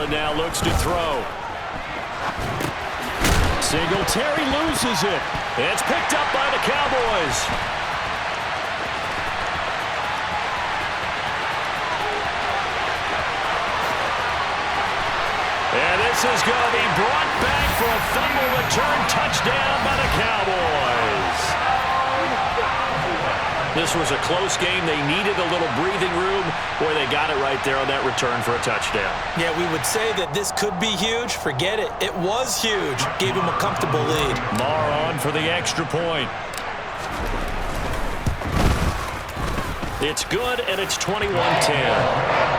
Allen now looks to throw. Singletary loses it. It's picked up by the Cowboys. And this is going to be brought back for a fumble return touchdown by the Cowboys. This was a close game. They needed a little breathing room. Boy, they got it right there on that return for a touchdown. Yeah, we would say that this could be huge. Forget it. It was huge. Gave him a comfortable lead. Marr on for the extra point. It's good, and it's 21-10.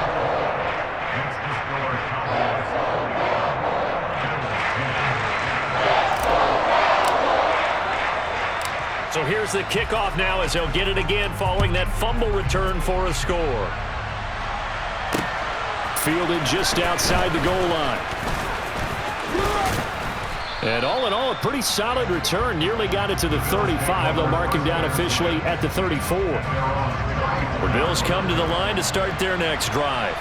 So here's the kickoff now as they'll get it again following that fumble return for a score. Fielded just outside the goal line. And all in all, a pretty solid return. Nearly got it to the 35. They'll mark him down officially at the 34. The Bills come to the line to start their next drive.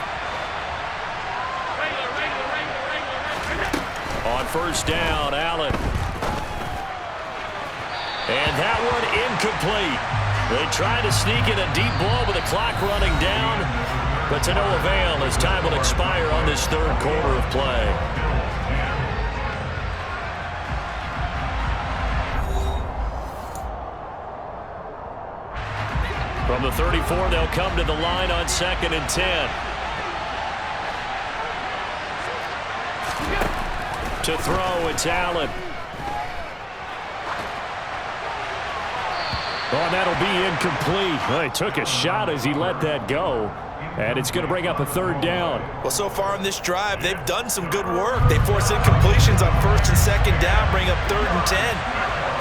On first down, Allen. And that one incomplete. They try to sneak in a deep ball with the clock running down, but to no avail as time will expire on this third quarter of play. From the 34, they'll come to the line on 2nd and 10. To throw, it's Allen. Oh, and that'll be incomplete. Well, he took a shot as he let that go. And it's going to bring up a third down. Well, so far in this drive, they've done some good work. They force incompletions on 1st and 2nd down, bring up 3rd and 10.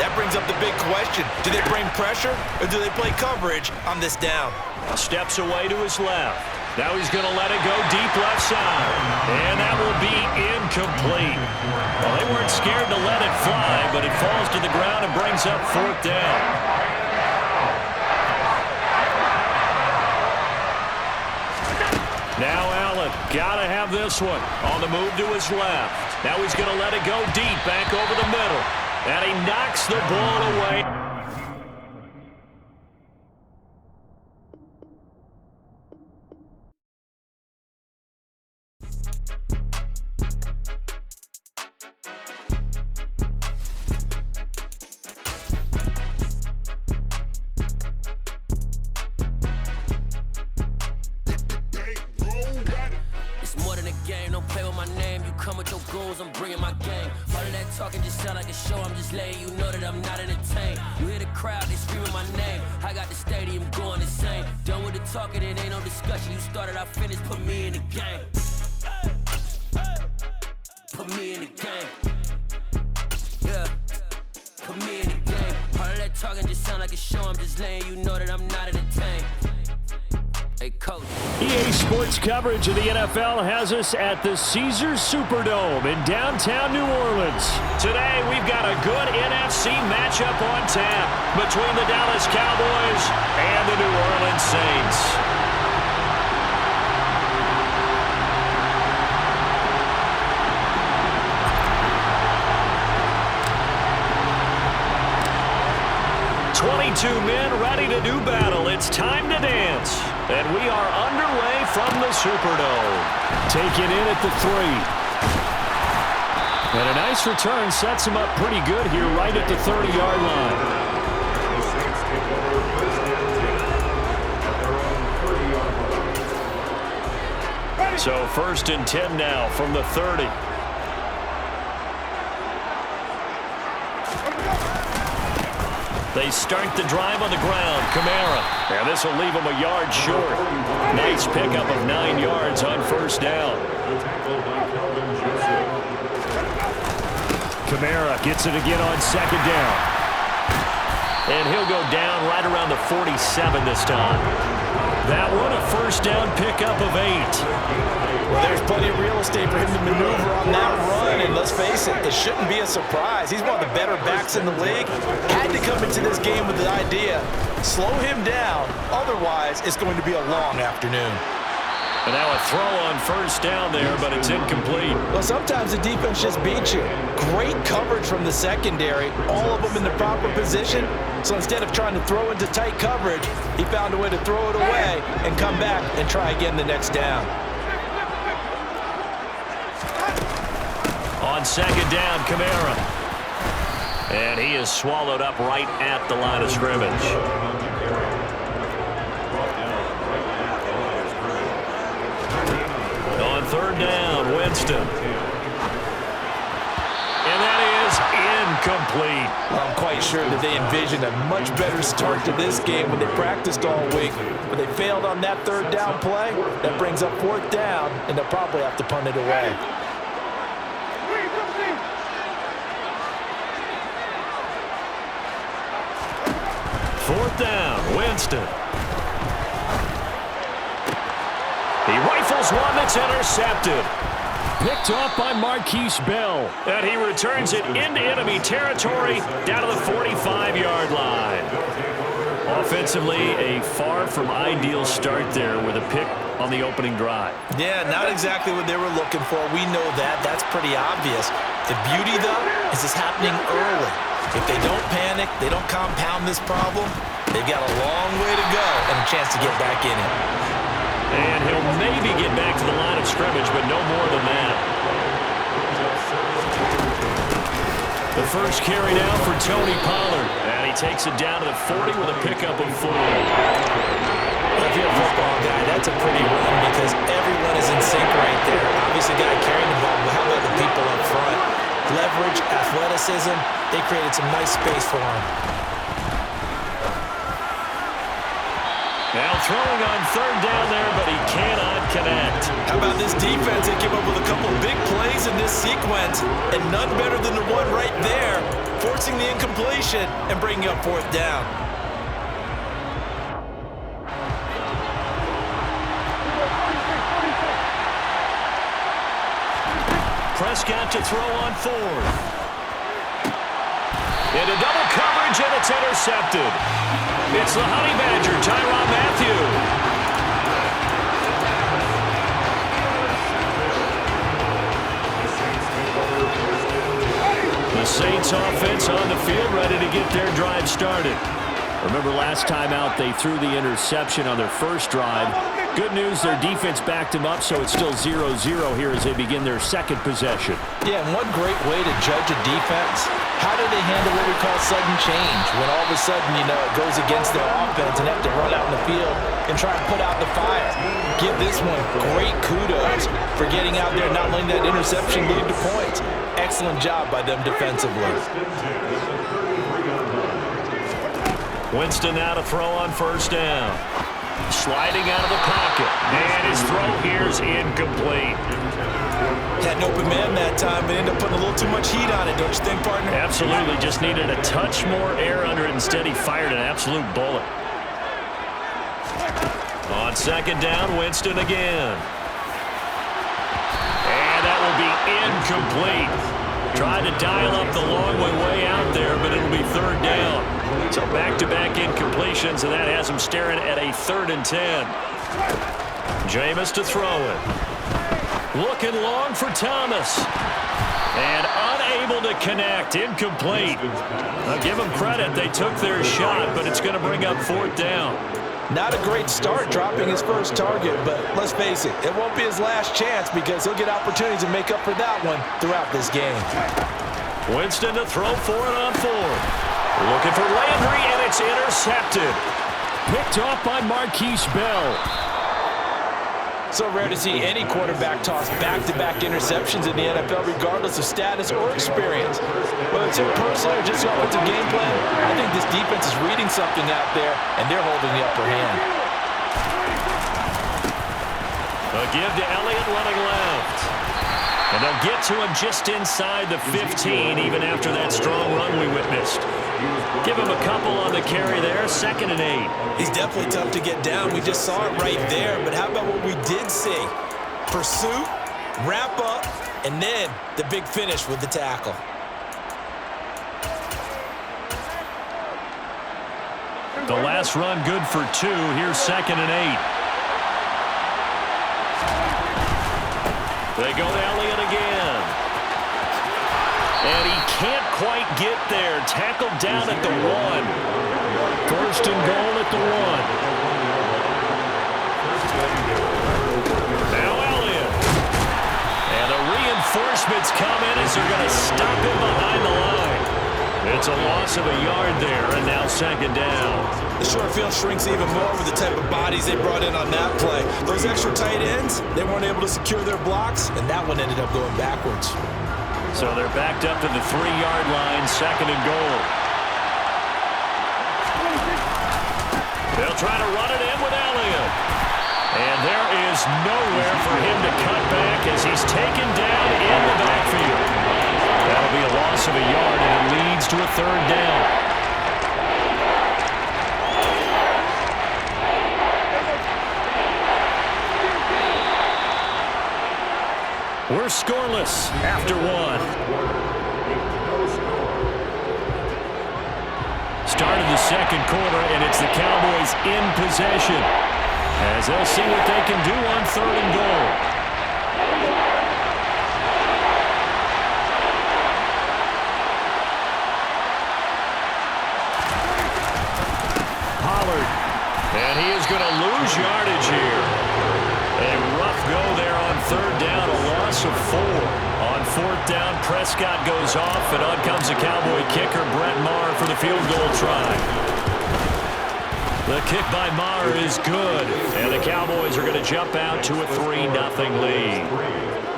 That brings up the big question. Do they bring pressure or do they play coverage on this down? Steps away to his left. Now he's going to let it go deep left side. And that will be incomplete. Well, they weren't scared to let it fly, but it falls to the ground and brings up 4th down. Now Allen, gotta have this one. On the move to his left. Now he's gonna let it go deep, back over the middle. And he knocks the ball away. I'm bringing my game. All of that talking just sound like a show. I'm just letting you know that I'm not entertained. You hear the crowd, they screaming my name. I got the stadium going insane. Done with the talking, it ain't no discussion. You started, I finished, put me in the game. Put me in the game. Yeah. Put me in the game. All of that talking just sound like a show. I'm just letting you know that I'm not entertained. Hey, coach. EA Sports coverage of the NFL has us at the Caesars Superdome in downtown New Orleans. Today, we've got a good NFC matchup on tap between the Dallas Cowboys and the New Orleans Saints. Two men ready to do battle. It's time to dance. And we are underway from the Superdome. Taken in at the 3. And a nice return sets him up pretty good here right at the 30-yard line. So 1st and 10 now from the 30. They start the drive on the ground. Kamara. And this will leave him a yard short. Nice pickup of 9 yards on 1st down. Kamara gets it again on 2nd down. And he'll go down right around the 47 this time. That one, a 1st down pickup of 8. Well, there's plenty of real estate for him to maneuver on that run, and let's face it, it shouldn't be a surprise. He's one of the better backs in the league. Had to come into this game with the idea, slow him down, otherwise it's going to be a long afternoon. And now a throw on first down there, but it's incomplete. Well, sometimes the defense just beats you. Great coverage from the secondary, all of them in the proper position. So instead of trying to throw into tight coverage, he found a way to throw it away and come back and try again the next down. On second down, Kamara. And he is swallowed up right at the line of scrimmage. On third down, Winston. And that is incomplete. Well, I'm quite sure that they envisioned a much better start to this game when they practiced all week. But they failed on that third down play. That brings up fourth down, and they'll probably have to punt it away. Fourth down, Winston. He rifles one that's intercepted. Picked off by Marquise Bell. And he returns it into enemy territory down to the 45-yard line. Offensively, a far from ideal start there with a pick on the opening drive. Yeah, not exactly what they were looking for. We know that. That's pretty obvious. The beauty, though, is it's happening early. If they don't panic, they don't compound this problem, they've got a long way to go and a chance to get back in it. And he'll maybe get back to the line of scrimmage, but no more than that. The first carry now for Tony Pollard. And he takes it down to the 40 with a pickup of 4. If you're a football guy, that's a pretty run because everyone is in sync right there. Obviously, guy carrying the ball, but how about the people up front? Leverage, athleticism, they created some nice space for him. Now throwing on third down there, but he cannot connect. How about this defense? They came up with a couple of big plays in this sequence, and none better than the one right there, forcing the incompletion and bringing up fourth down. Prescott to throw on fourth. Into double coverage, and it's intercepted. It's the Honey Badger, Tyrann Mathieu. The Saints offense on the field, ready to get their drive started. Remember last time out, they threw the interception on their first drive. Good news, their defense backed them up, so it's still 0-0 here as they begin their second possession. Yeah, and one great way to judge a defense, how do they handle what we call sudden change? When all of a sudden, you know, it goes against their offense and have to run out in the field and try and put out the fire. Give this one great kudos for getting out there and not letting that interception lead to points. Excellent job by them defensively. Winston now to throw on first down. Sliding out of the pocket. And his throw here is incomplete. Had an open man that time, but ended up putting a little too much heat on it, don't you think, partner? Absolutely. Just needed a touch more air under it. Instead, he fired an absolute bullet. On second down, Winston again. And that will be incomplete. Tried to dial up the long way out there, but it'll be third down. So back-to-back incompletions, and that has him staring at a 3rd and 10. Jameis to throw it. Looking long for Thomas. And unable to connect. Incomplete. I'll give them credit. They took their shot, but it's going to bring up fourth down. Not a great start dropping his first target, but let's face it, it won't be his last chance because he'll get opportunities to make up for that one throughout this game. Winston to throw for it on fourth. Looking for Landry, and it's intercepted. Picked off by Marquise Bell. So rare to see any quarterback toss back-to-back interceptions in the NFL, regardless of status or experience. Whether it's impersonal or just offensive game plan, I think this defense is reading something out there, and they're holding the upper hand. A give to Elliott running left. And they'll get to him just inside the 15, even after that strong run we witnessed. Give him a couple on the carry there, 2nd and 8. He's definitely tough to get down. We just saw it right there. But how about what we did see? Pursuit, wrap up, and then the big finish with the tackle. The last run good for 2. Here's 2nd and 8. They go to Elliott again. And he can't quite get there. Tackled down at the 1. First and goal at the 1. Now Elliott. And the reinforcements come in as they're going to stop him behind the line. It's a loss of a yard there, and now second down. The short field shrinks even more with the type of bodies they brought in on that play. Those extra tight ends, they weren't able to secure their blocks, and that one ended up going backwards. So they're backed up to the 3-yard line, second and goal. They'll try to run it in with Elliott. And there is nowhere for him to cut back as he's taken down in the backfield. That'll be a loss of a yard, and it leads to a third down. We're scoreless after 1. Start of the second quarter, and it's the Cowboys in possession as they'll see what they can do on third and goal. Pollard, and he is going to lose yardage here. A rough go there on third down, a loss of 4. On fourth down, Prescott goes off, and on comes the Cowboy kicker, Brett Maher, for the field goal try. The kick by Maher is good, and the Cowboys are going to jump out to a 3-0 lead.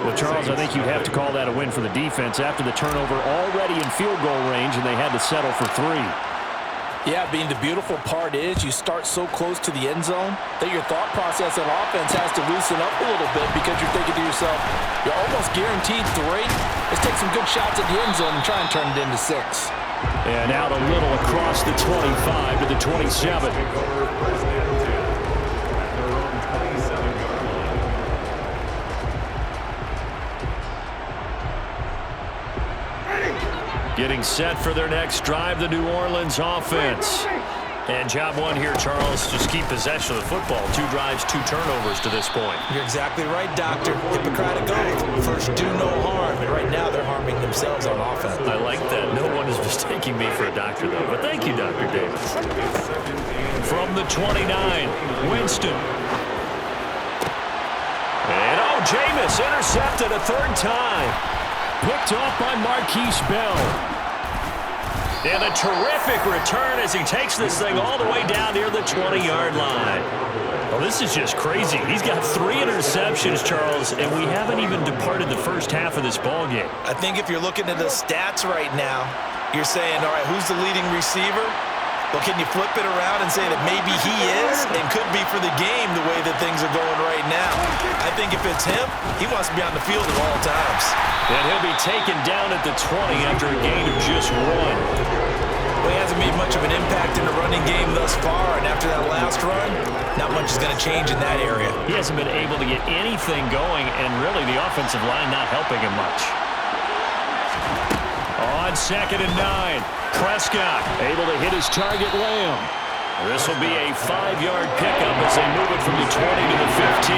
Well, Charles, I think you have to call that a win for the defense after the turnover already in field goal range, and they had to settle for 3. Yeah, being the beautiful part is you start so close to the end zone that your thought process on offense has to loosen up a little bit because you're thinking to yourself, you're almost guaranteed 3. Let's take some good shots at the end zone and try and turn it into 6. And out a little across the 25 to the 27. Getting set for their next drive, the New Orleans offense. And job 1 here, Charles, just keep possession of the football. 2 drives, 2 turnovers to this point. You're exactly right, Doctor. Hippocratic oath. First, do no harm. And right now, they're harming themselves on offense. I like that. No one is mistaking me for a doctor, though. But thank you, Dr. Davis. From the 29, Winston. And, Jameis intercepted a 3rd time. Picked off by Marquise Bell. And a terrific return as he takes this thing all the way down near the 20-yard line. Well, this is just crazy. He's got 3 interceptions, Charles, and we haven't even departed the first half of this ballgame. I think if you're looking at the stats right now, you're saying, all right, who's the leading receiver? Well, can you flip it around and say that maybe he is and could be for the game the way that things are going right now? I think if it's him, he wants to be on the field at all times. And he'll be taken down at the 20 after a gain of just 1. Well, he hasn't made much of an impact in the running game thus far, and after that last run, not much is going to change in that area. He hasn't been able to get anything going, and really the offensive line not helping him much. On 2nd and 9, Prescott able to hit his target, Lamb. This will be a 5-yard pickup as they move it from the 20 to the 15.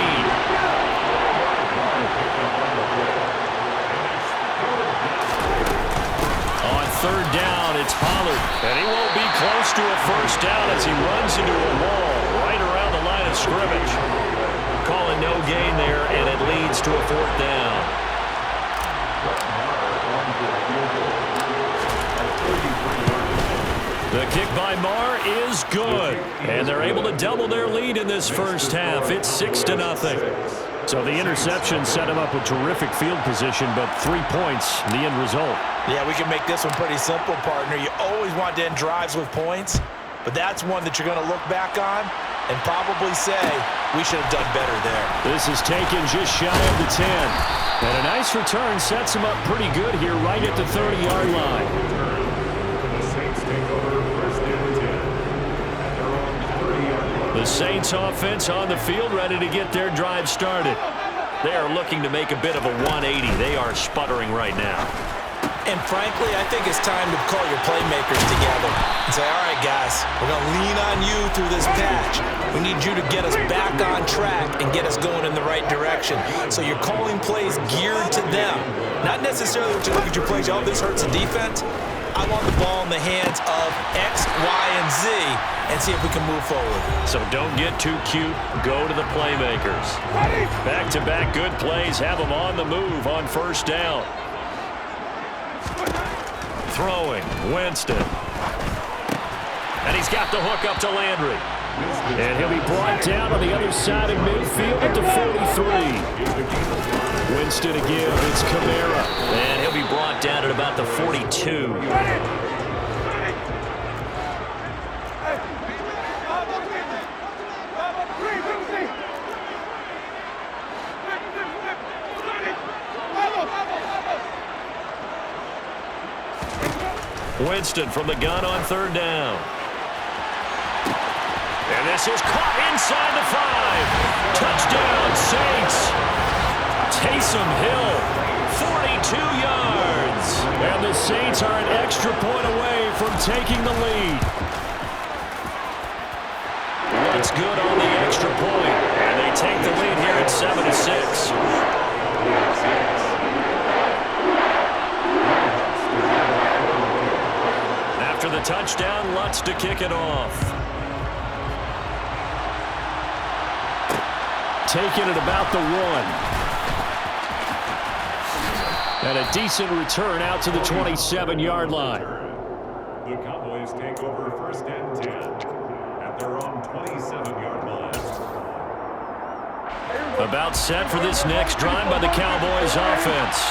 On 3rd down, it's Pollard, and he won't be close to a first down as he runs into a wall right around the line of scrimmage. Calling no gain there, and it leads to a 4th down. The kick by Maher is good, and they're able to double their lead in this first half. It's 6-0. So the interception set him up with terrific field position, but 3 points, the end result. Yeah, we can make this one pretty simple, partner. You always want to end drives with points, but that's one that you're going to look back on and probably say, we should have done better there. This is taken just shy of the 10. And a nice return sets him up pretty good here right at the 30-yard line. The Saints offense on the field ready to get their drive started. They are looking to make a bit of a 180. They are sputtering right now. And frankly, I think it's time to call your playmakers together and say, all right, guys, we're going to lean on you through this patch. We need you to get us back on track and get us going in the right direction. So you're calling plays geared to them. Not necessarily when you look at your plays, oh, this hurts the defense. I want the ball in the hands of X, Y, and Z and see if we can move forward. So don't get too cute. Go to the playmakers. Back-to-back good plays have them on the move on first down. Throwing, Winston. And he's got the hook up to Landry. And he'll be brought down on the other side of midfield at the 43. Winston again, it's Kamara. And he'll be brought down at about the 42. Winston from the gun on third down. And this is caught inside the 5. Touchdown, Saints. Taysom Hill, 42 yards. And the Saints are an extra point away from taking the lead. Looks good on the extra point. And they take the lead here at 7-6. After the touchdown, Lutz to kick it off. Taking it about the 1. And a decent return out to the 27-yard line. The Cowboys take over first and 10 at their own 27-yard line. About set for this next drive by the Cowboys offense.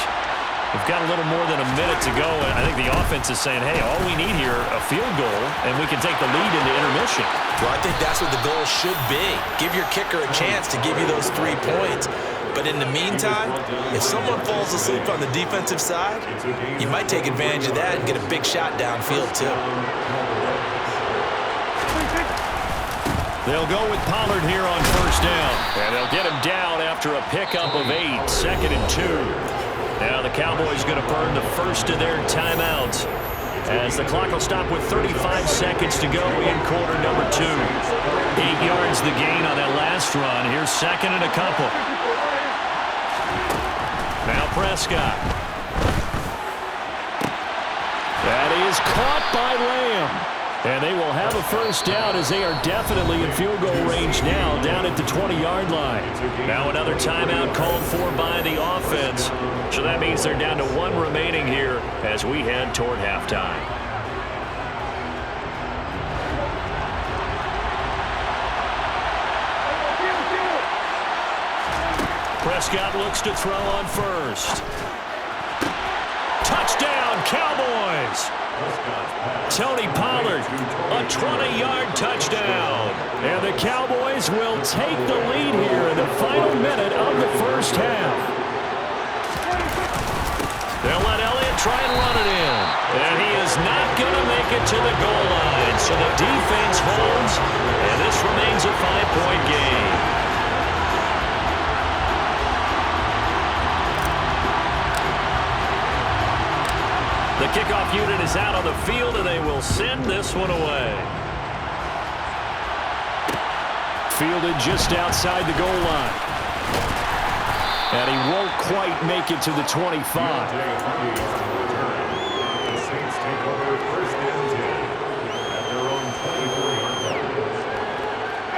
We've got a little more than a minute to go, and I think the offense is saying, hey, all we need here, a field goal, and we can take the lead into intermission. Well, I think that's what the goal should be. Give your kicker a chance to give you those 3 points. But in the meantime, if someone falls asleep on the defensive side, you might take advantage of that and get a big shot downfield, too. They'll go with Pollard here on first down, and they'll get him down after a pickup of 8, 2nd and 2. Now the Cowboys going to burn the first of their timeouts as the clock will stop with 35 seconds to go in quarter number 2. 8 yards the gain on that last run. Here's 2nd and a couple. Now Prescott. That is caught by Lamb. And they will have a first down as they are definitely in field goal range now, down at the 20-yard line. Now another timeout called for by the offense. So that means they're down to 1 remaining here as we head toward halftime. Prescott looks to throw on first. Touchdown, Cowboys! Tony Pollard, a 20-yard touchdown. And the Cowboys will take the lead here in the final minute of the first half. They'll let Elliott try and run it in. And he is not going to make it to the goal line. So the defense holds, and this remains a 5-point game. The kickoff unit is out on the field, and they will send this one away. Fielded just outside the goal line. And he won't quite make it to the 25. The Saints take over first and 10 at their own 23-yard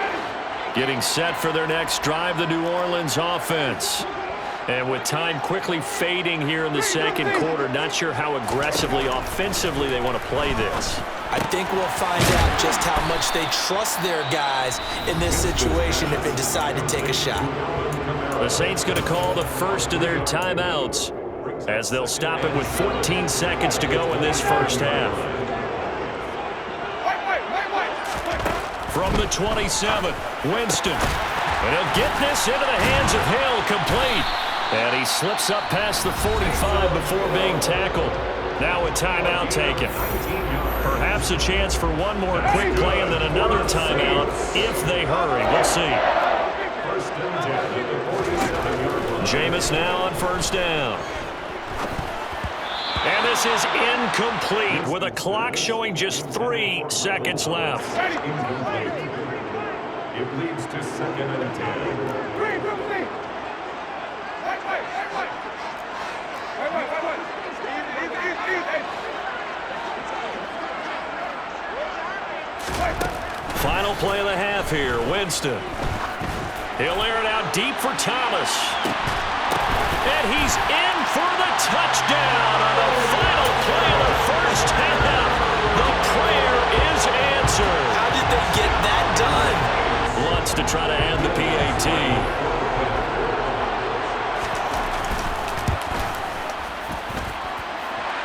line. Getting set for their next drive, the New Orleans offense. And with time quickly fading here in the second quarter, not sure how aggressively, offensively they want to play this. I think we'll find out just how much they trust their guys in this situation if they decide to take a shot. The Saints going to call the first of their timeouts as they'll stop it with 14 seconds to go in this first half. From the 27, Winston. And he'll get this into the hands of Hill, complete. And he slips up past the 45 before being tackled. Now a timeout taken. Perhaps a chance for one more quick play and then another timeout if they hurry. We'll see. Jameis now on first down. And this is incomplete with a clock showing just 3 seconds left. Incomplete. It leads to 2nd and 10. Final play of the half here. Winston. He'll air it out deep for Thomas. And he's in for the touchdown on the final play of the first half. The prayer is answered. How did they get that done? Lutz to try to end the PAT.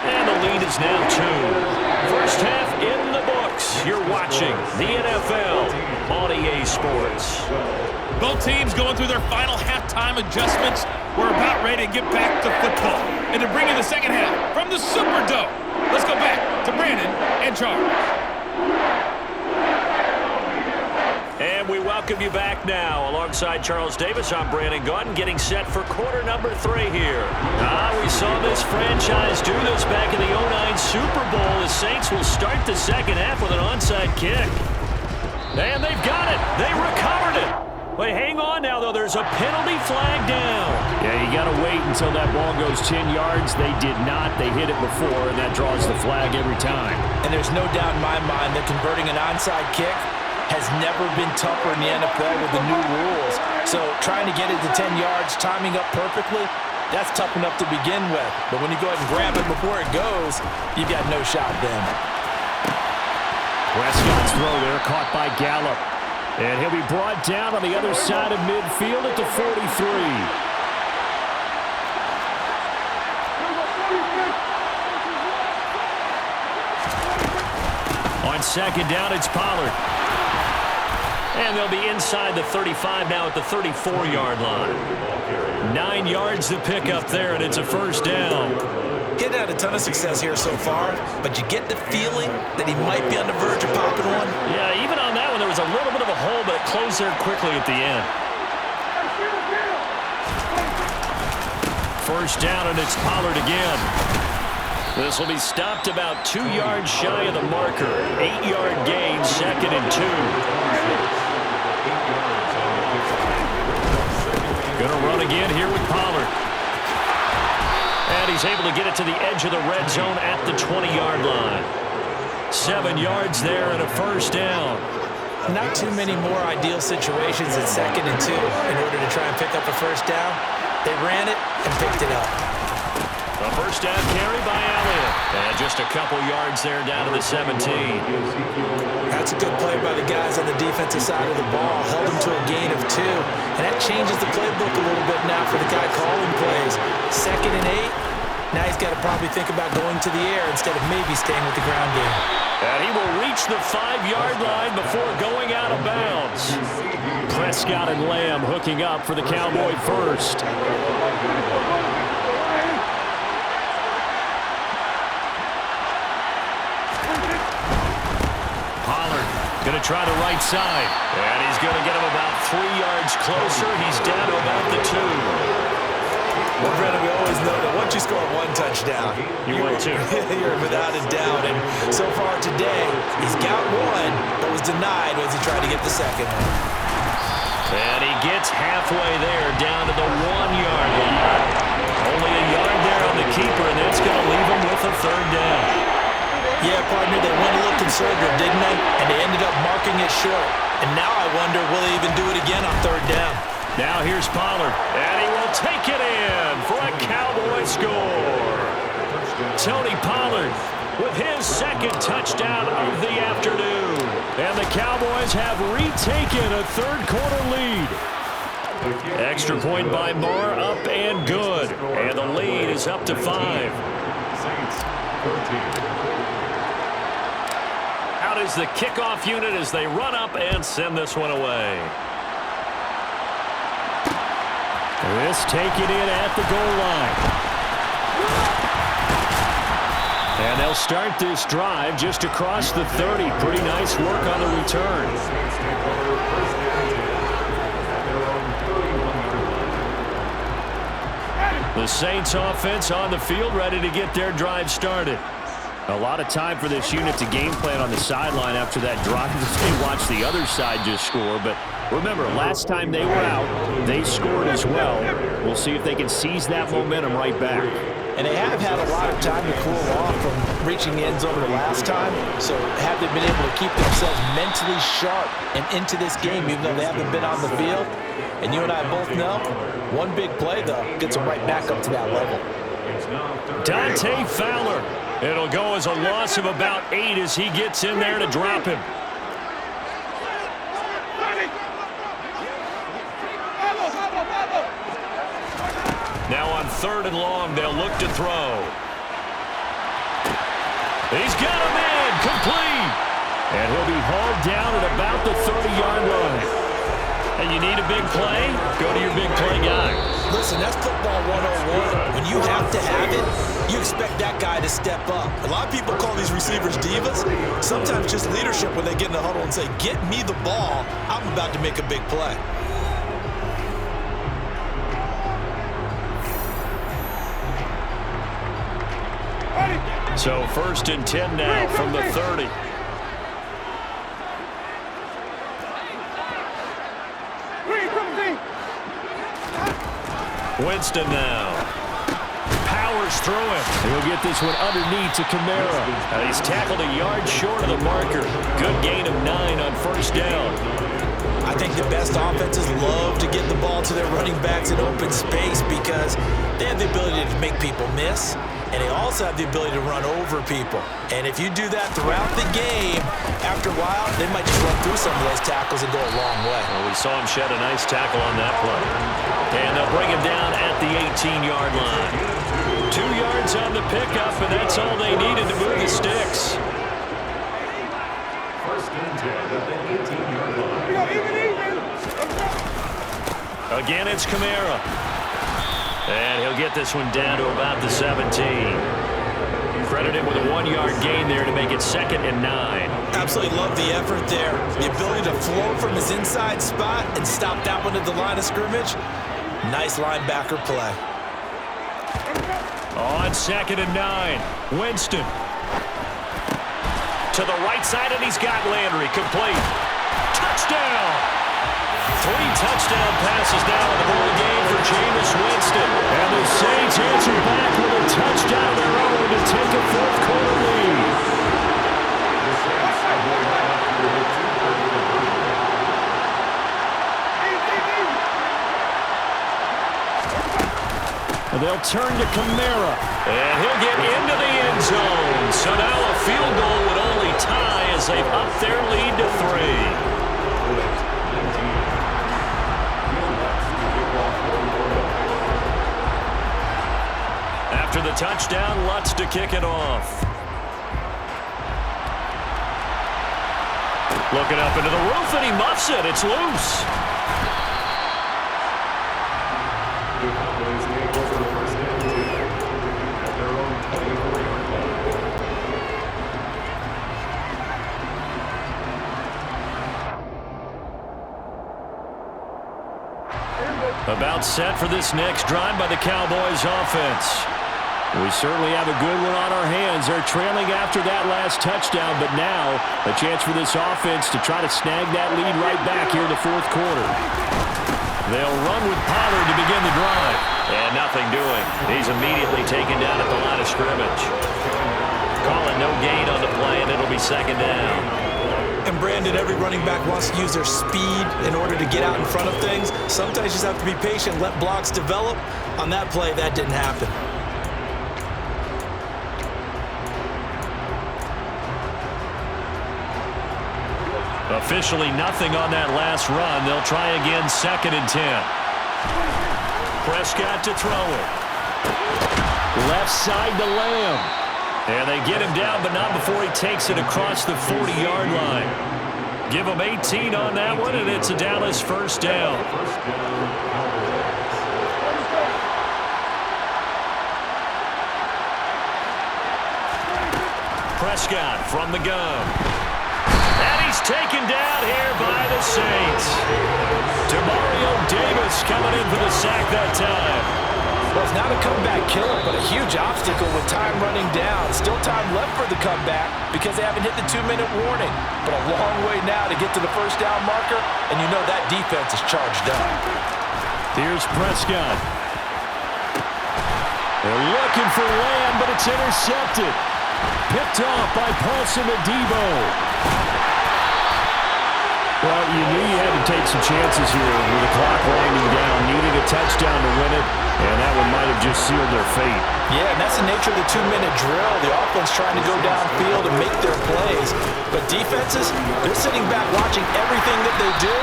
And the lead is now 2. First half in the books. You're watching the NFL on EA Sports. Both teams going through their final halftime adjustments. We're about ready to get back to football. And to bring in the second half from the Superdome. Let's go back to Brandon and Charles. And we welcome you back now. Alongside Charles Davis, I'm Brandon Gaudin, getting set for quarter number 3 here. We saw this franchise do this back in the 09 Super Bowl. The Saints will start the second half with an onside kick. And they've got it. They recovered it. But hang on now, though. There's a penalty flag down. Yeah, you got to wait until that ball goes 10 yards. They did not. They hit it before, and that draws the flag every time. And there's no doubt in my mind that converting an onside kick has never been tougher in the NFL with the new rules. So trying to get it to 10 yards, timing up perfectly, that's tough enough to begin with. But when you go ahead and grab it before it goes, you've got no shot then. Prescott's throw there, caught by Gallup. And he'll be brought down on the other side of midfield at the 43. On second down, it's Pollard. And they'll be inside the 35 now at the 34-yard line. 9 yards to pick up there, and it's a first down. Getting had a ton of success here so far, but you get the feeling that he might be on the verge of popping one. Yeah, even on that one, there was a little bit of a hole, but it closed there quickly at the end. First down, and it's Pollard again. This will be stopped about 2 yards shy of the marker. 8-yard gain, 2nd and 2. Gonna run again here with Pollard. And he's able to get it to the edge of the red zone at the 20-yard line. 7 yards there and a first down. Not too many more ideal situations at 2nd and 2 in order to try and pick up a first down. They ran it and picked it up. A first down carry by Elliott. And just a couple yards there down to the 17. That's a good play by the guys on the defensive side of the ball. Held them to a gain of 2. And that changes the playbook a little bit now for the guy calling plays. 2nd and 8. Now he's got to probably think about going to the air instead of maybe staying with the ground game. And he will reach the 5-yard line before going out of bounds. Prescott and Lamb hooking up for the Cowboy first. Going to try the right side. And he's going to get him about 3 yards closer. He's down to about the 2. Well, Brennan, we always know that once you score 1 touchdown, you win 2. You're without a doubt. And so far today, he's got 1, but was denied as he tried to get the second one. And he gets halfway there, down to the 1-yard line. Only a yard there on the keeper, and that's going to leave him with a third down. Yeah, partner, they went a little conservative, didn't they? And they ended up marking it short. And now I wonder, will they even do it again on third down? Now here's Pollard, and he will take it in for a Cowboy score. Tony Pollard with his 2nd touchdown of the afternoon. And the Cowboys have retaken a third-quarter lead. Extra point by Moore, up and good. And the lead is up to 5. Saints 14. Out is the kickoff unit as they run up and send this one away. This taken in at the goal line. And they'll start this drive just across the 30. Pretty nice work on the return. The Saints offense on the field, ready to get their drive started. A lot of time for this unit to game plan on the sideline after that drive. They watched the other side just score. But remember, last time they were out, they scored as well. We'll see if they can seize that momentum right back. And they have had a lot of time to cool off from reaching the end zone the last time. So have they been able to keep themselves mentally sharp and into this game, even though they haven't been on the field? And you and I both know, one big play, though, gets them right back up to that level. Dante Fowler. It'll go as a loss of about 8 as he gets in there to drop him. Now on 3rd and long, they'll look to throw. He's got a man, complete. And he'll be hauled down at about the 30-yard line. And you need a big play? Go to your big play guy. Listen, that's football 101. When you have to have it, you expect that guy to step up. A lot of people call these receivers divas. Sometimes just leadership when they get in the huddle and say, get me the ball. I'm about to make a big play. So 1st and 10 now from the 30. Winston now. Powers through him. He'll get this one underneath to Kamara. He's tackled a yard short of the marker. Good gain of 9 on 1st down. I think the best offenses love to get the ball to their running backs in open space because they have the ability to make people miss, and they also have the ability to run over people. And if you do that throughout the game, after a while, they might just run through some of those tackles and go a long way. Well, we saw him shed a nice tackle on that play. And they'll bring him down at the 18-yard line. 2 yards on the pickup, and that's all they needed to move the sticks. 1st and 10 at the 18-yard line. Again, it's Kamara. And he'll get this one down to about the 17. Credited with a 1-yard gain there to make it 2nd and 9. Absolutely love the effort there. The ability to float from his inside spot and stop that one at the line of scrimmage. Nice linebacker play. On 2nd and 9, Winston. To the right side, and he's got Landry. Complete. Touchdown! 3 touchdown passes now in the ball game for Jameis Winston. And the Saints answer back with a touchdown of their own to take a 4th quarter lead. And they'll turn to Kamara. And he'll get into the end zone. So now a field goal would only tie as they've upped their lead to 3. After the touchdown, Lutz to kick it off. Looking up into the roof, and he muffs it. It's loose. The Cowboys take over 1st and 10 at their own 24-yard line. About set for this next drive by the Cowboys offense. We certainly have a good one on our hands. They're trailing after that last touchdown, but now a chance for this offense to try to snag that lead right back here in the 4th quarter. They'll run with Pollard to begin the drive. And nothing doing. He's immediately taken down at the line of scrimmage. Call it no gain on the play, and it'll be 2nd down. And Brandon, every running back wants to use their speed in order to get out in front of things. Sometimes you just have to be patient, let blocks develop. On that play, that didn't happen. Officially nothing on that last run. They'll try again 2nd and 10. Prescott to throw it. Left side to Lamb. And they get him down, but not before he takes it across the 40-yard line. Give him 18 on that one, and it's a Dallas 1st down. Prescott from the gun. And he's taken down here by the Saints. Demario Davis coming in for the sack that time. Well, it's not a comeback killer, but a huge obstacle with time running down. Still time left for the comeback because they haven't hit the 2-minute warning. But a long way now to get to the first down marker, and you know that defense is charged up. Here's Prescott. They're looking for Lamb, but it's intercepted. Picked off by Paulson Adebo. Well, you knew you had to take some chances here with the clock winding down, needing a touchdown to win it, and that one might have just sealed their fate. Yeah, and that's the nature of the 2-minute drill. The offense trying to go downfield and make their plays. But defenses, they're sitting back watching everything that they do,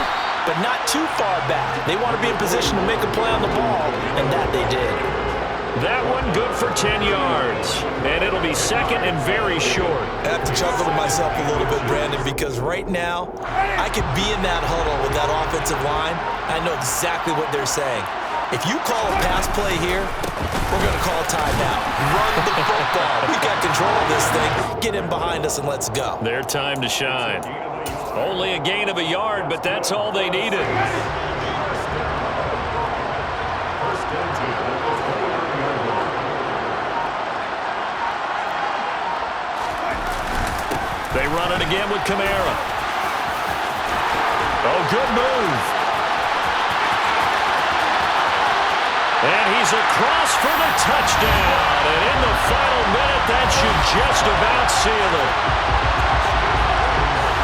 but not too far back. They want to be in position to make a play on the ball, and that they did. That one good for 10 yards, and it'll be second and very short. I have to chuckle to myself a little bit, Brandon, because right now, I could be in that huddle with that offensive line. I know exactly what they're saying. If you call a pass play here, we're going to call timeout. Run the football. We got control of this thing. Get in behind us and let's go. Their time to shine. Only a gain of a yard, but that's all they needed. They run it again with Kamara. Oh, good move. And he's across for the touchdown. And in the final minute, that should just about seal it.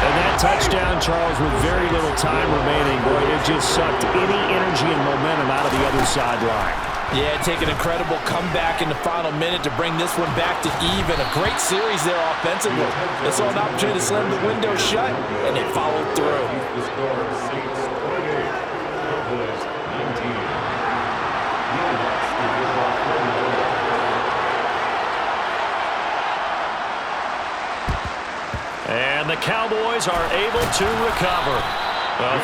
And that touchdown, Charles, with very little time remaining, boy, it just sucked any energy and momentum out of the other sideline. Yeah, take an incredible comeback in the final minute to bring this one back to even. A great series there offensively. They saw an opportunity to slam the window shut, and they followed through. And the Cowboys are able to recover.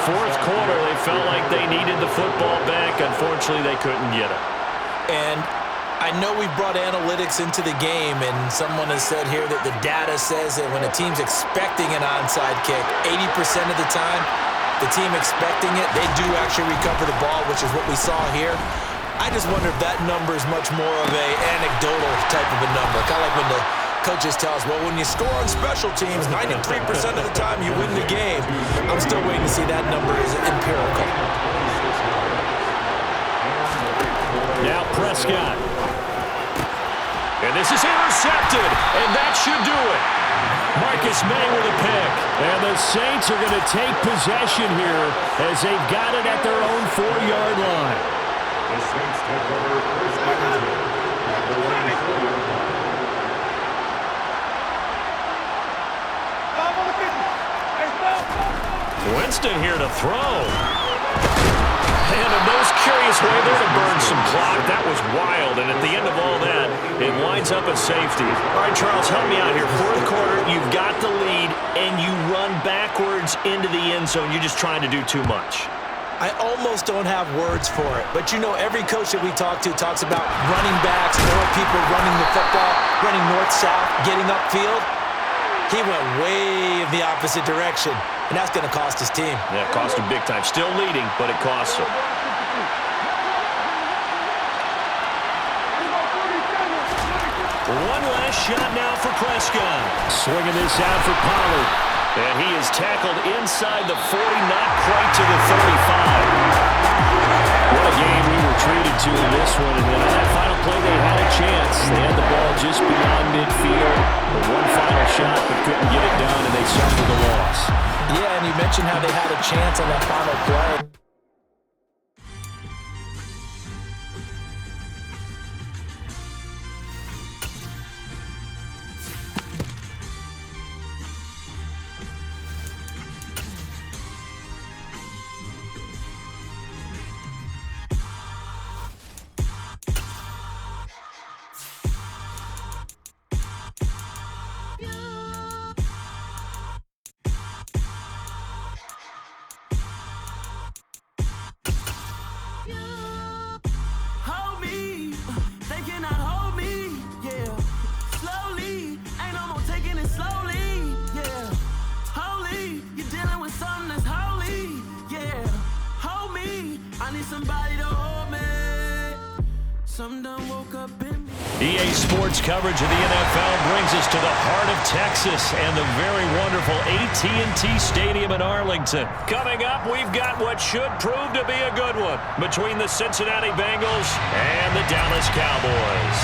Fourth quarter, they felt like they needed the football back. Unfortunately, they couldn't get it. And I know we've brought analytics into the game, and someone has said here that the data says that when a team's expecting an onside kick, 80% of the time, the team expecting it, they do actually recover the ball, which is what we saw here. I just wonder if that number is much more of a anecdotal type of a number. Kind of like when the coaches tell us, well, when you score on special teams, 93% of the time you win the game. I'm still waiting to see that number is empirical. Now Prescott. And this is intercepted, and that should do it. Marcus May with a pick. And the Saints are going to take possession here as they've got it at their own 4-yard line. The Saints take over first down at the line of 4. Winston here to throw. And a most curious way there to burn some clock. That was wild, and at the end of all that, it winds up a safety. All right, Charles, help me out here. Fourth quarter, you've got the lead, and you run backwards into the end zone. You're just trying to do too much. I almost don't have words for it, but you know every coach that we talk to talks about running backs, more people running the football, running north-south, getting upfield. He went way in the opposite direction, and that's going to cost his team. Yeah, it cost him big time. Still leading, but it costs him. One last shot now for Prescott. Swinging this out for Pollard. And he is tackled inside the 40, not quite to the 35. What a game we were treated to in this one. And then on that final play, they had a chance. They had the ball just beyond midfield. The one final shot, but couldn't get it done, and they suffered the loss. Yeah, and you mentioned how they had a chance on that final play. EA Sports coverage of the NFL brings us to the heart of Texas and the very wonderful AT&T Stadium in Arlington. Coming up, we've got what should prove to be a good one between the Cincinnati Bengals and the Dallas Cowboys.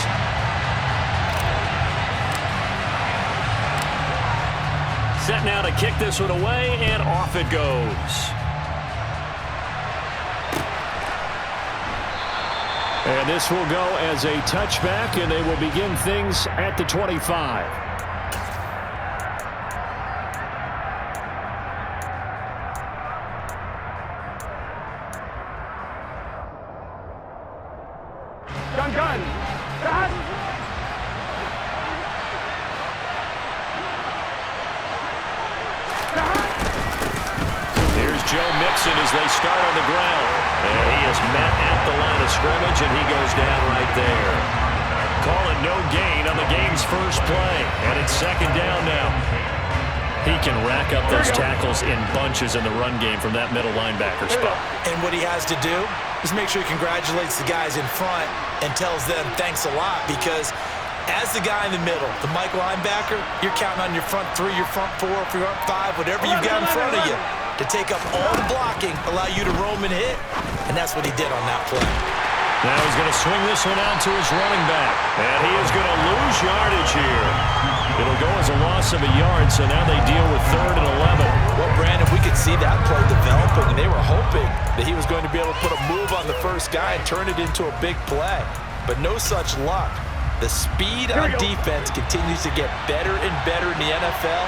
Set now to kick this one away, and off it goes. And this will go as a touchback, and they will begin things at the 25. Gun. Here's Joe Mixon as they start on the ground. And he is met at the line of scrimmage, and he goes down right there. Calling no gain on the game's first play, and it's second down now. He can rack up those tackles in bunches in the run game from that middle linebacker spot. And what he has to do is make sure he congratulates the guys in front and tells them thanks a lot, because as the guy in the middle, the Mike linebacker, you're counting on your front three, your front four, your front five, whatever you've got in front of you to take up all the blocking, allow you to roam and hit, and that's what he did on that play. Now he's going to swing this one out to his running back, and he is going to lose yardage here. It'll go as a loss of a yard, so now they deal with 3rd and 11. Well, Brandon, we could see that play developing, and they were hoping that he was going to be able to put a move on the first guy and turn it into a big play, but no such luck. The speed on defense continues to get better and better in the NFL.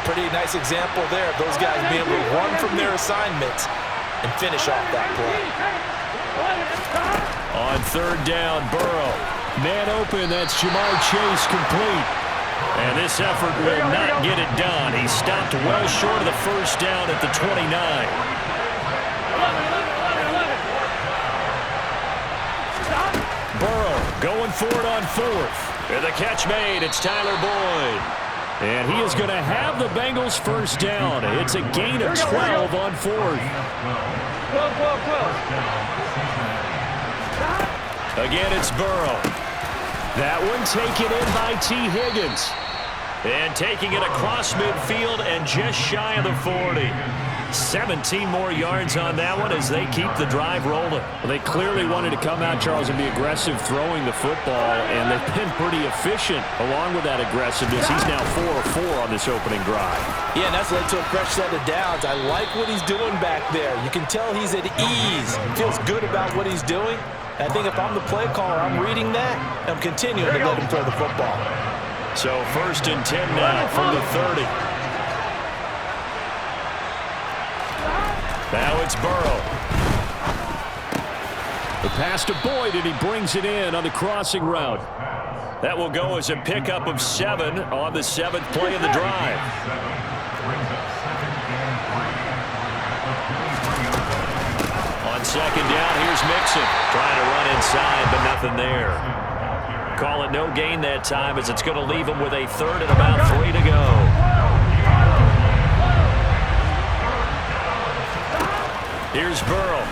Pretty nice example there of those guys being able to run from their assignments and finish off that play. On 3rd down, Burrow. Man open, that's Jamar Chase complete. And this effort will not get it done. He stopped well short of the first down at the 29. Burrow going for it on 4th. And the catch made, it's Tyler Boyd. And he is going to have the Bengals first down. It's a gain of 12 on 4th. Again, it's Burrow. That one taken in by T. Higgins. And taking it across midfield and just shy of the 40. 17 more yards on that one as they keep the drive rolling. Well, they clearly wanted to come out, Charles, and be aggressive throwing the football, and they've been pretty efficient along with that aggressiveness. He's now 4 of 4 on this opening drive. Yeah, and that's led to a fresh set of downs. I like what he's doing back there. You can tell he's at ease. Feels good about what he's doing. I think if I'm the play caller, I'm reading that, and I'm continuing to let him throw the football. So 1st and 10 now from the 30. Now it's Burrow. The pass to Boyd, and he brings it in on the crossing route. That will go as a pickup of 7 on the 7th play of the drive. On 2nd down, here's Mixon. Trying to run inside, but nothing there. Call it no gain that time, as it's going to leave him with a 3rd and about 3 to go. Here's Burrow.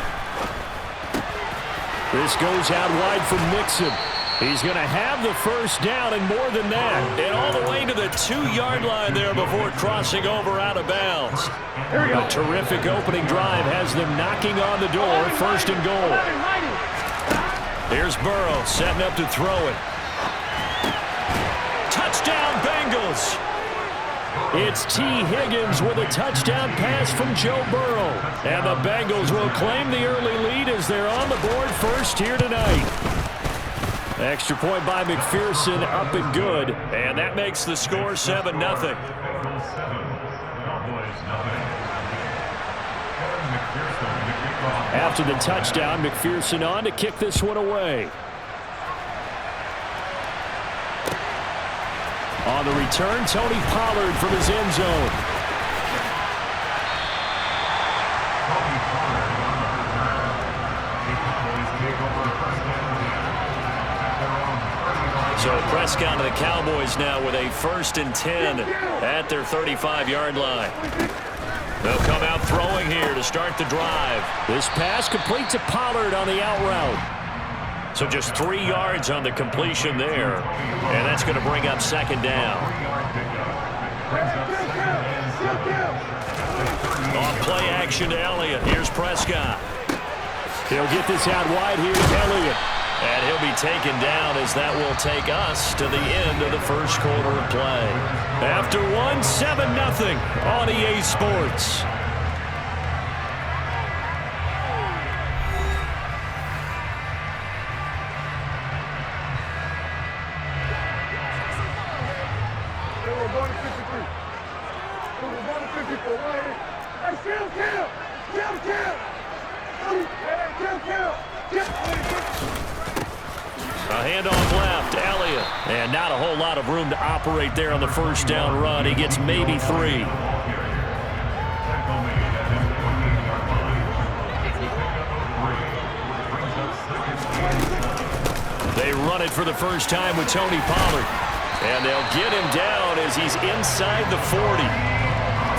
This goes out wide for Mixon. He's going to have the first down and more than that. And all the way to the 2-yard line there before crossing over out of bounds. A terrific opening drive has them knocking on the door, 1st and goal. Here's Burrow setting up to throw it. Touchdown Bengals! It's T. Higgins with a touchdown pass from Joe Burrow. And the Bengals will claim the early lead as they're on the board first here tonight. Extra point by McPherson, up and good. And that makes the score 7-0. After the touchdown, McPherson on to kick this one away. On the return, Tony Pollard from his end zone. So Prescott and the Cowboys now with a 1st and 10 at their 35-yard line. They'll come out throwing here to start the drive. This pass complete to Pollard on the out route. So just 3 yards on the completion there. And that's going to bring up second down. On play action to Elliott. Here's Prescott. He'll get this out wide here to Elliott. And he'll be taken down as that will take us to the end of the first quarter of play. After one, 7-0 on EA Sports. A handoff left, Elliott. And not a whole lot of room to operate there on the first down run. He gets maybe 3. They run it for the first time with Tony Pollard. And they'll get him down as he's inside the 40.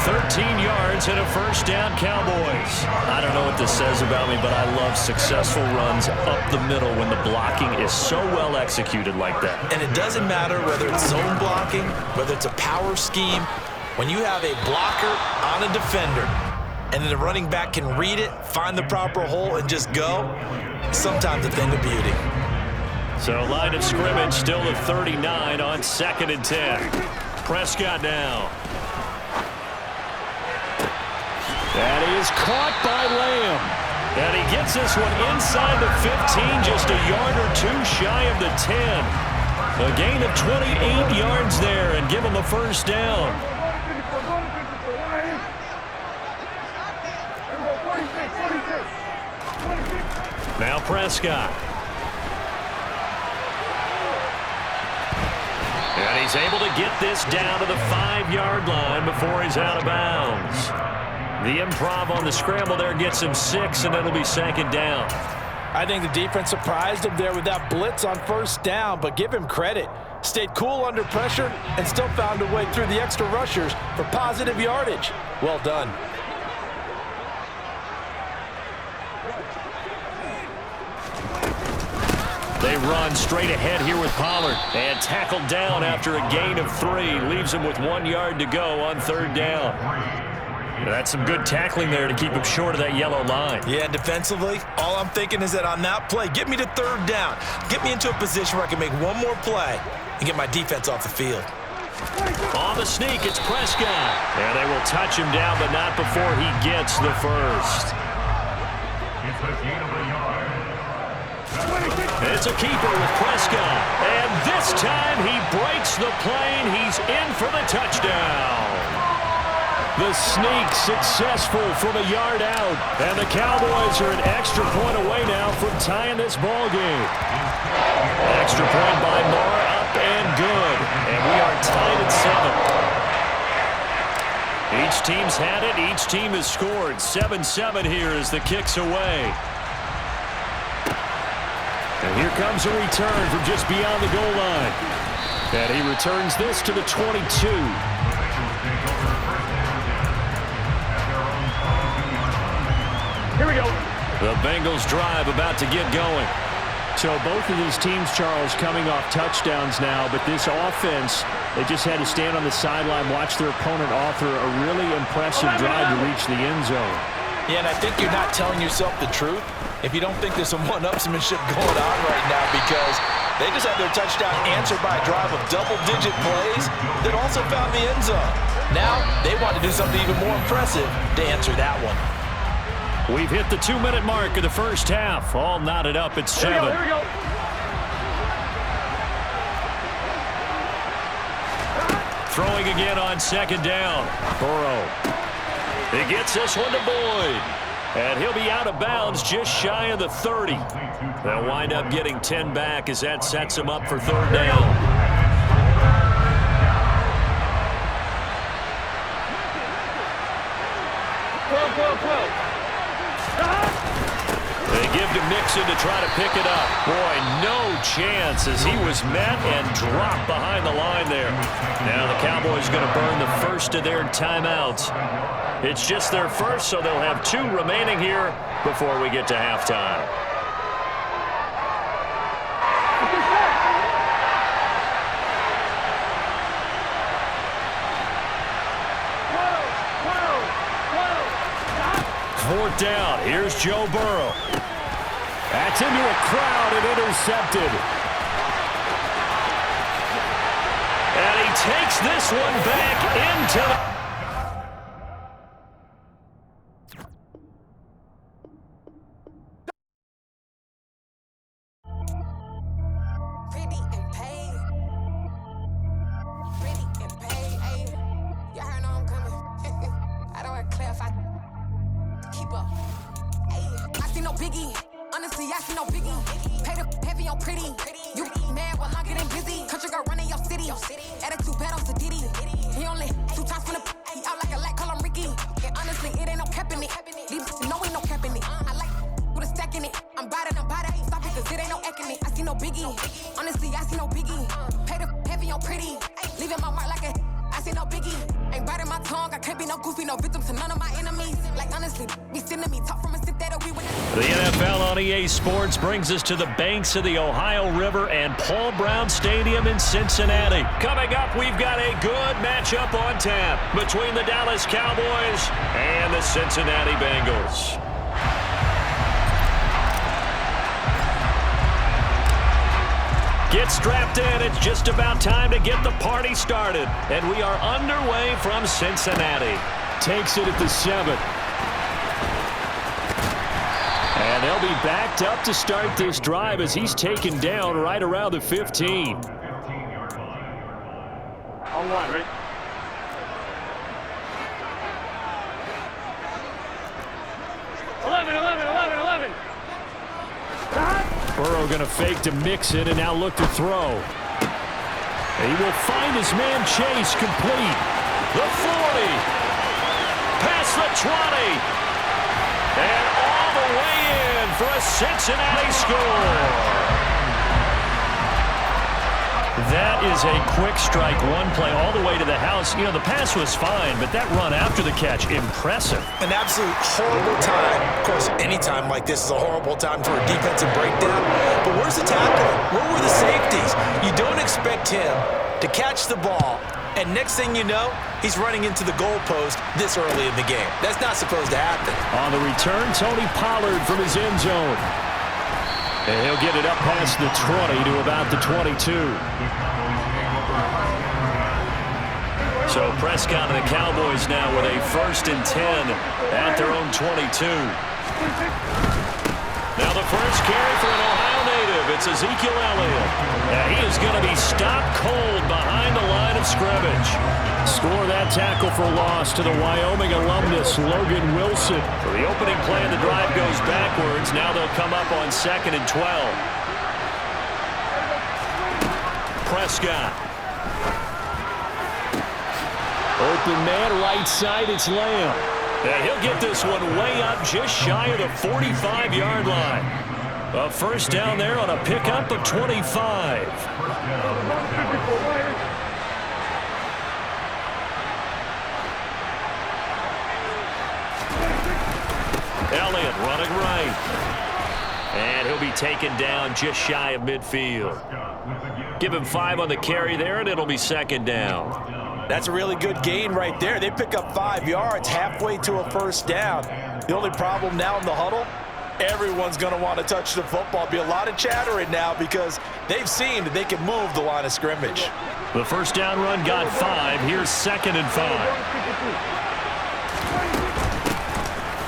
13 yards and a first down, Cowboys. I don't know what this says about me, but I love successful runs up the middle when the blocking is so well executed like that. And it doesn't matter whether it's zone blocking, whether it's a power scheme. When you have a blocker on a defender and then the running back can read it, find the proper hole, and just go, sometimes a thing of beauty. So line of scrimmage still at 39 on 2nd and 10. Prescott now. And he is caught by Lamb. And he gets this one inside the 15, just a yard or 2 shy of the 10. A gain of 28 yards there and give him a first down. Now Prescott. And he's able to get this down to the 5-yard line before he's out of bounds. The improv on the scramble there gets him 6, and it'll be second down. I think the defense surprised him there with that blitz on first down, but give him credit. Stayed cool under pressure and still found a way through the extra rushers for positive yardage. Well done. They run straight ahead here with Pollard and tackled down after a gain of 3. Leaves him with 1 yard to go on third down. That's some good tackling there to keep him short of that yellow line. Yeah, and defensively, all I'm thinking is that on that play, get me to third down. Get me into a position where I can make one more play and get my defense off the field. On the sneak, it's Prescott. And they will touch him down, but not before he gets the first. It's a keeper with Prescott. And this time he breaks the plane. He's in for the touchdown. The sneak successful from a yard out. And the Cowboys are an extra point away now from tying this ball game. Extra point by Marr, up and good. And we are tied at 7. Each team's had it. Each team has scored. 7-7 here as the kick's away. And here comes a return from just beyond the goal line. And he returns this to the 22. Here we go. The Bengals drive about to get going. So both of these teams, Charles, coming off touchdowns now, but this offense, they just had to stand on the sideline, watch their opponent author a really impressive drive to reach the end zone. Yeah, and I think you're not telling yourself the truth if you don't think there's some one-upsmanship going on right now, because they just had their touchdown answered by a drive of double-digit plays that also found the end zone. Now they want to do something even more impressive to answer that one. We've hit the 2-minute mark of the first half. All knotted up at 7. Here we go. Throwing again on second down. Burrow. He gets this one to Boyd. And he'll be out of bounds just shy of the 30. They'll wind up getting 10 back as that sets him up for third down. They give to Mixon to try to pick it up. Boy, no chance as he was met and dropped behind the line there. Now the Cowboys going to burn the first of their timeouts. It's just their first, so they'll have 2 remaining here before we get to halftime. down. Here's Joe Burrow. That's into a crowd and intercepted. And he takes this one back into the... The NFL on EA Sports brings us to the banks of the Ohio River and Paul Brown Stadium in Cincinnati. Coming up, we've got a good matchup on tap between the Dallas Cowboys and the Cincinnati Bengals. Get strapped in. It's just about time to get the party started. And we are underway from Cincinnati. Takes it at the 7. And they'll be backed up to start this drive as he's taken down right around the 15. On one, right? Eleven. Burrow going to fake to mix it and now look to throw. He will find his man Chase complete. The 40. Past the 20. And all the way in for a Cincinnati score. That is a quick strike, one play all the way to the house. You know, the pass was fine, but that run after the catch, impressive. An absolute horrible time. Of course, any time like this is a horrible time for a defensive breakdown. But where's the tackle? Where were the safeties? You don't expect him to catch the ball, and next thing you know, he's running into the goalpost this early in the game. That's not supposed to happen. On the return, Tony Pollard from his end zone. And he'll get it up past the 20 to about the 22. So Prescott and the Cowboys now with a 1st and 10 at their own 22. Now the first carry for an Ohio native. It's Ezekiel Elliott. Now he is going to be stopped cold behind the line of scrimmage. Score that tackle for loss to the Wyoming alumnus, Logan Wilson. For the opening play of the drive goes backwards. Now they'll come up on 2nd and 12. Prescott. Open man, right side, it's Lamb. And he'll get this one way up just shy of the 45-yard line. A first down there on a pickup of 25. Elliott running right. And he'll be taken down just shy of midfield. Give him 5 on the carry there, and it'll be 2nd down. That's a really good gain right there. They pick up 5 yards halfway to a first down. The only problem now in the huddle, everyone's going to want to touch the football. Be a lot of chattering now because they've seen that they can move the line of scrimmage. The first down run got 5. Here's 2nd and 5.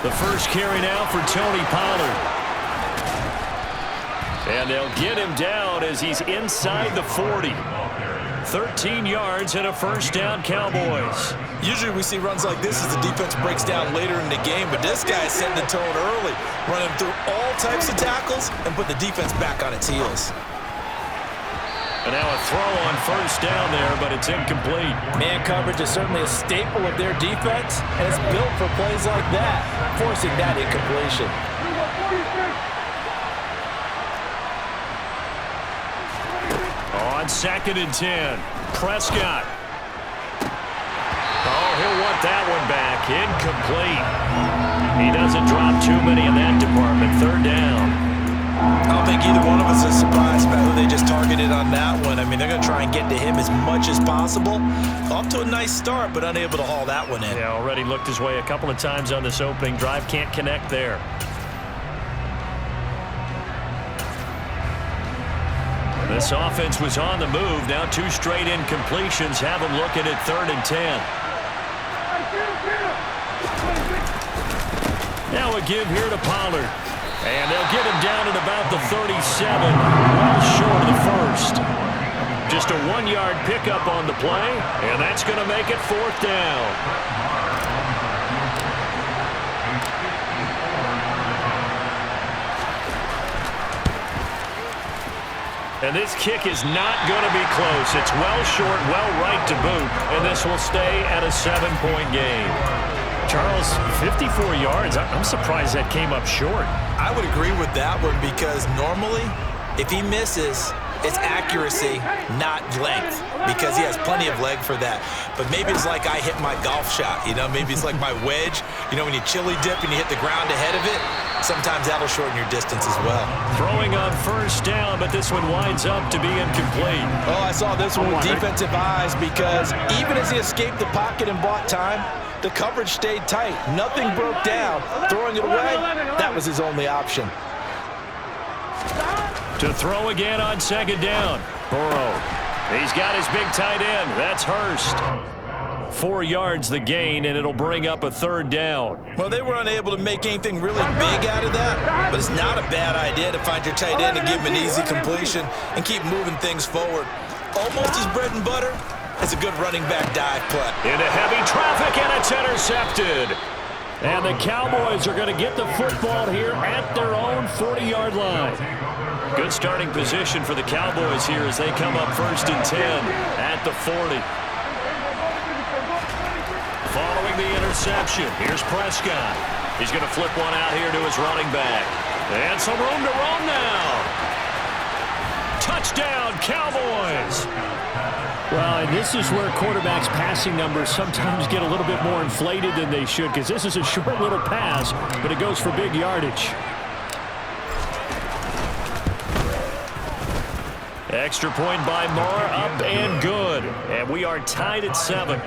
The first carry now for Tony Pollard. And they'll get him down as he's inside the 40. 13 yards and a first down, Cowboys. Usually we see runs like this as the defense breaks down later in the game, but this guy is setting the tone early, running through all types of tackles and put the defense back on its heels. And now a throw on first down there, but it's incomplete. Man coverage is certainly a staple of their defense, and it's built for plays like that, forcing that incompletion. On 2nd and 10, Prescott. Oh, he'll want that one back. Incomplete. He doesn't drop too many in that department. 3rd down. I don't think either one of us is surprised about who they just targeted on that one. I mean, they're going to try and get to him as much as possible. Off to a nice start, but unable to haul that one in. Yeah, already looked his way a couple of times on this opening drive. Can't connect there. This offense was on the move. Now 2 straight incompletions have them looking at 3rd and 10. Now a give here to Pollard. And they'll get him down at about the 37, well short of the first. Just a 1-yard pickup on the play, and that's going to make it 4th down. And this kick is not going to be close. It's well short, well right to boot, and this will stay at a 7-point game. Charles, 54 yards. I'm surprised that came up short. I would agree with that one because normally, if he misses, it's accuracy, not length, because he has plenty of leg for that. But maybe it's like I hit my golf shot, you know? Maybe it's like my wedge. You know, when you chili dip and you hit the ground ahead of it, sometimes that'll shorten your distance as well. Throwing on 1st down, but this one winds up to be incomplete. Oh, I saw this one with defensive eyes because even as he escaped the pocket and bought time, the coverage stayed tight. Nothing broke down. Throwing it away, that was his only option. To throw again on 2nd down. Burrow. He's got his big tight end. That's Hurst. 4 yards the gain, and it'll bring up a 3rd down. Well, they were unable to make anything really big out of that, but it's not a bad idea to find your tight end and give him an easy completion and keep moving things forward. Almost his bread and butter. It's a good running back dive play. Into heavy traffic, and it's intercepted. And the Cowboys are going to get the football here at their own 40-yard line. Good starting position for the Cowboys here as they come up 1st and 10 at the 40. Following the interception, here's Prescott. He's going to flip one out here to his running back. And some room to run now. Touchdown, Cowboys! Well, and this is where quarterbacks' passing numbers sometimes get a little bit more inflated than they should, because this is a short little pass, but it goes for big yardage. Extra point by Marr, up and good. And we are tied at 7.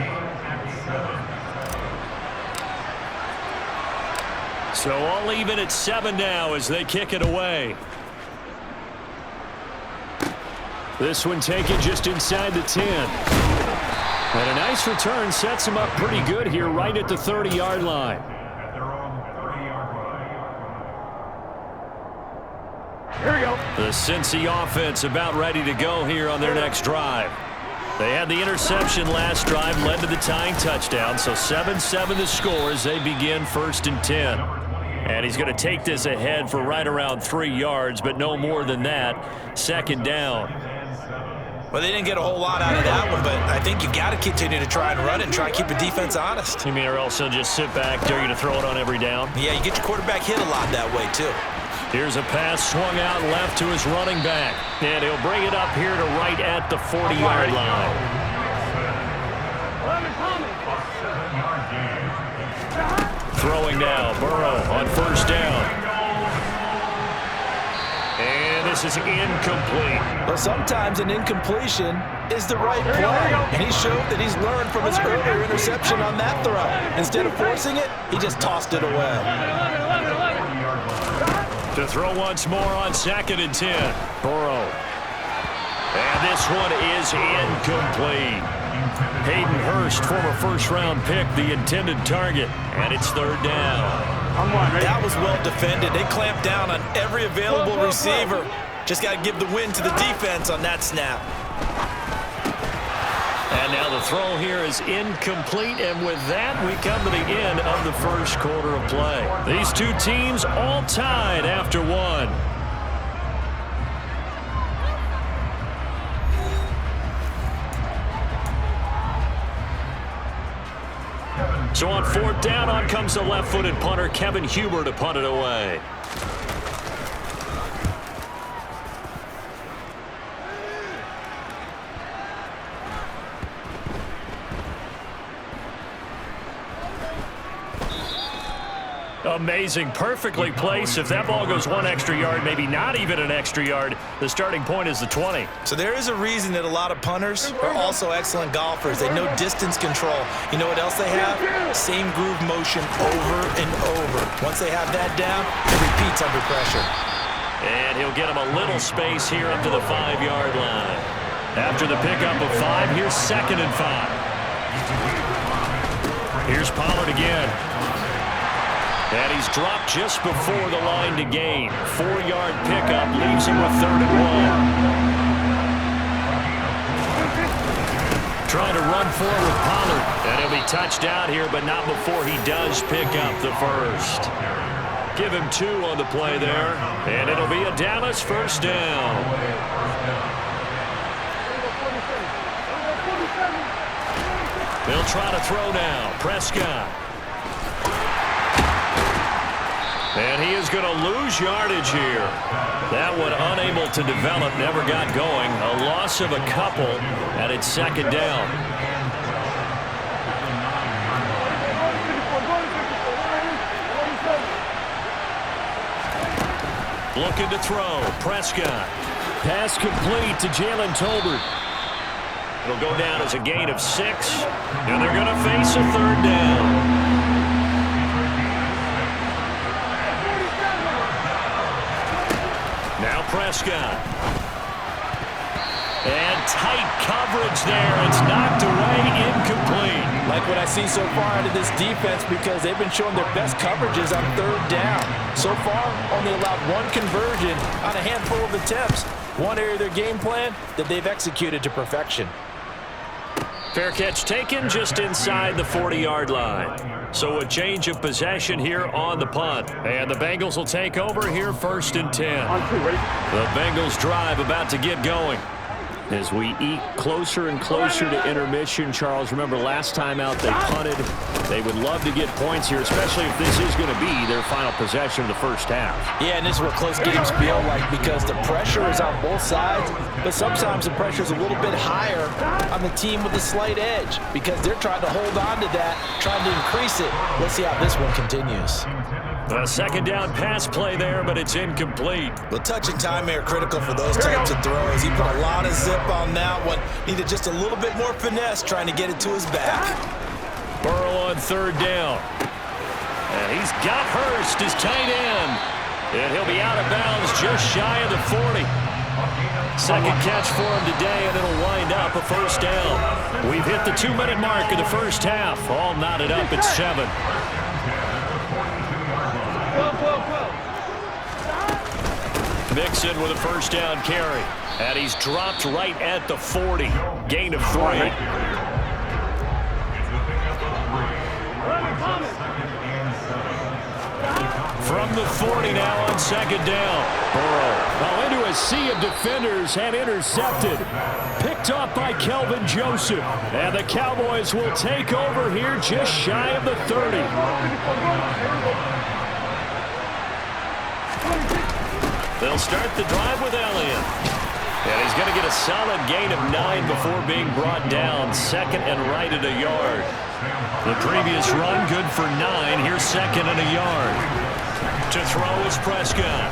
So all even at 7 now as they kick it away. This one taken just inside the 10. And a nice return sets him up pretty good here right at the 30-yard line. Here we go. The Cincy offense about ready to go here on their next drive. They had the interception last drive, led to the tying touchdown. So 7-7 the score as they begin 1st and 10. And he's going to take this ahead for right around 3 yards, but no more than that. 2nd down. Well, they didn't get a whole lot out of that one, but I think you got to continue to try and run it and try and keep the defense honest. You mean, or else he'll just sit back, dare you to throw it on every down? Yeah, you get your quarterback hit a lot that way, too. Here's a pass swung out left to his running back. And he'll bring it up here to right at the 40-yard line. Throwing now, Burrow on 1st down. And this is incomplete. Well, sometimes an incompletion is the right play. And he showed that he's learned from his earlier interception on that throw. Instead of forcing it, he just tossed it away. To throw once more on 2nd and 10. Burrow. And this one is incomplete. Hayden Hurst, former 1st-round pick, the intended target. And it's 3rd down. That was well defended. They clamped down on every available receiver. Just got to give the win to the defense on that snap. And now the throw here is incomplete, and with that, we come to the end of the 1st quarter of play. These two teams all tied after 1. So on 4th down, on comes the left-footed punter, Kevin Huber, to punt it away. Amazing. Perfectly placed. If that ball goes 1 extra yard, maybe not even an extra yard, the starting point is the 20. So there is a reason that a lot of punters are also excellent golfers. They know distance control. You know what else they have? Same groove motion over and over. Once they have that down, it repeats under pressure. And he'll get him a little space here up to the 5-yard line. After the pickup of 5, here's 2nd and 5. Here's Pollard again. And he's dropped just before the line to gain. 4-yard pickup leaves him with 3rd and 1. Trying to run forward with Pollard. And he'll be touched out here, but not before he does pick up the first. Give him 2 on the play there. And it'll be a Dallas first down. They'll try to throw now. Prescott. And he is going to lose yardage here. That one unable to develop, never got going. A loss of a couple, and it's 2nd down. Looking to throw. Prescott. Pass complete to Jalen Tolbert. It'll go down as a gain of 6, and they're going to face a 3rd down. Now Prescott. And tight coverage there. It's knocked away, incomplete. Like what I see so far out of this defense, because they've been showing their best coverages on 3rd down. So far, only allowed 1 conversion on a handful of attempts. One area of their game plan that they've executed to perfection. Fair catch taken just inside the 40-yard line. So a change of possession here on the punt. And the Bengals will take over here 1st and 10. The Bengals drive about to get going. As we eke closer and closer to intermission, Charles, remember last time out they punted. They would love to get points here, especially if this is going to be their final possession of the first half. Yeah, and this is what close games feel like, because the pressure is on both sides, but sometimes the pressure is a little bit higher on the team with a slight edge because they're trying to hold on to that, trying to increase it. Let's see how this one continues. A 2nd down pass play there, but it's incomplete. Well, touch and timing are critical for those types of throws. He put a lot of zip on that one. Needed just a little bit more finesse trying to get it to his back. Burrow on 3rd down. And he's got Hurst, his tight end. And he'll be out of bounds just shy of the 40. 2nd catch for him today, and it'll wind up a 1st down. We've hit the 2-minute mark of the first half. All knotted up at 7. Mixon with a 1st down carry. And he's dropped right at the 40. Gain of 3. From the 40 now on 2nd down. Burrow. Well, into a sea of defenders and intercepted. Picked up by Kelvin Joseph. And the Cowboys will take over here just shy of the 30. They'll start the drive with Elliott. And he's going to get a solid gain of 9 before being brought down. 2nd and right at a yard. The previous run good for 9. Here's 2nd and a yard. To throw is Prescott.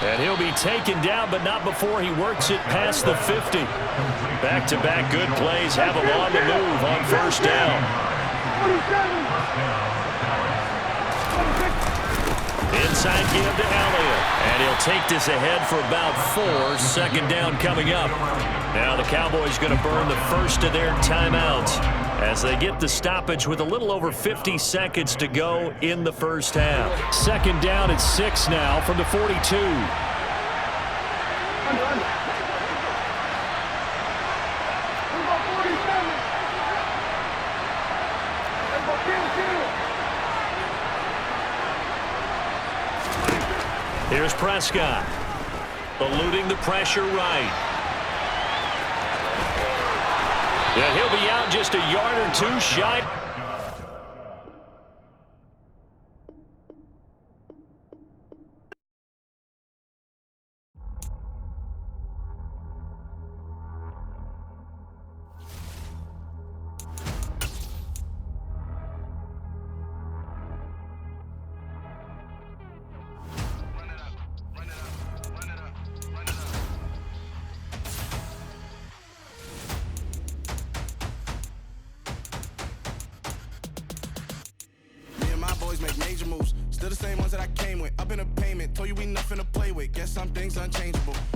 And he'll be taken down, but not before he works it past the 50. Back-to-back good plays have him on the move on 1st down. Inside give to Elliott. And he'll take this ahead for about 4. 2nd down coming up. Now the Cowboys going to burn the first of their timeouts as they get the stoppage with a little over 50 seconds to go in the first half. 2nd down at 6 now from the 42. Here's Prescott, eluding the pressure right. And he'll be out just a yard or 2 shy. your moves. Still the same ones that I came with. Up in a payment, told you we nothing to play with. Guess some things unchangeable.